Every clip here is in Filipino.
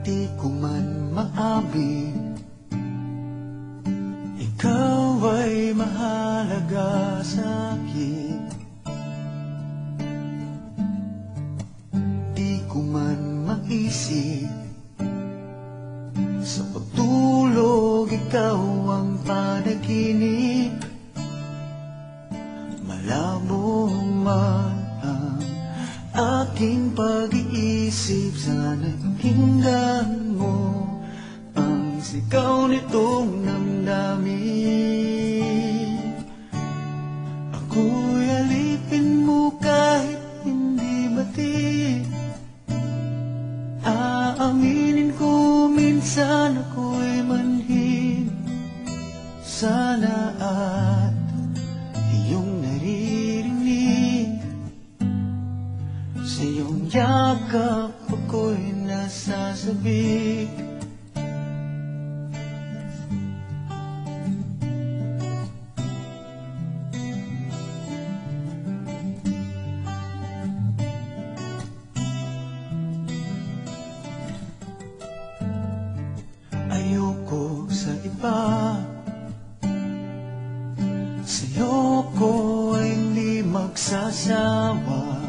di ko man maamin, ikaw ay mahalaga sa'kin. Di ko man maisip, sa pagtulog ikaw ang panaginip. Malabo man ang aking pag-iisip, sana'y pakinggan mo ang sigaw nitong damdamin. Ako'y alipin mo kahit hindi batid. Aaminin ko minsan ako'y manhid. Sana at iyong naririnig, sa iyong yakap ako'y nasasabik. Ayoko sa iba, sa'yo ko ay hindi magsasawa.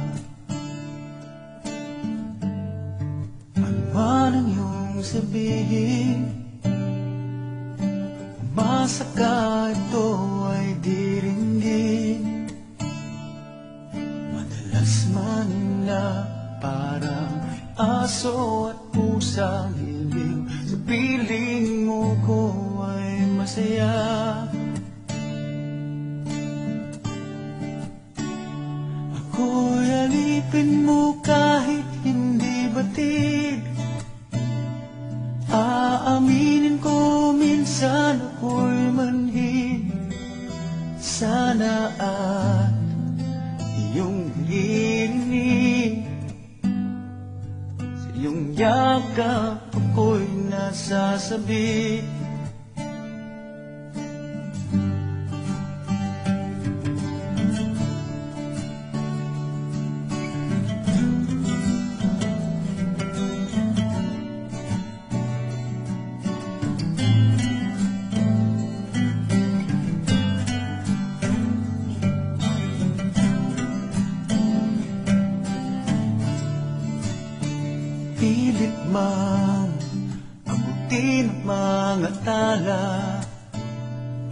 Ano man ang iyong sabihin, umasa ka, ito ay diringgin. Madalas man na parang aso at pusang hiling, sa piling mo ko ay masaya. Ako'y alipin mo kahit hindi batid. Aaminin ko minsan ako'y manhid. Sana at iyong naririnig, sa iyong yakap ako'y nasasabik. Pilit man abutin ang mga tala,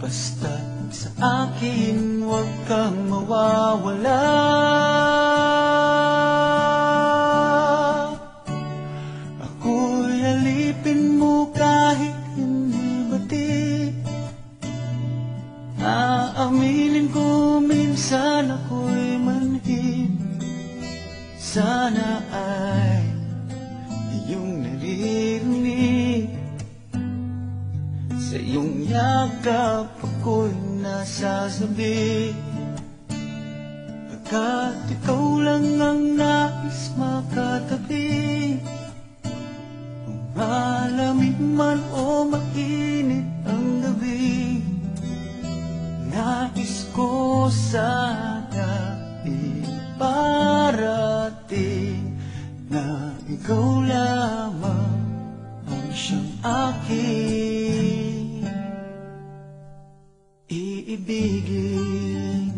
basta't sa akin huwag kang mawawala. Ako'y alipin mo kahit hindi batid. Aaminin ko minsan ako'y manhid. Sana ay iyong naririnig, sa iyong yakap ako'y nasasabik. Pagkat ikaw lang ang nais makatabi, kung malamig man o mainit ang gabi, nais ko sana iparating na ikaw lamang ang siyang aking iibigin.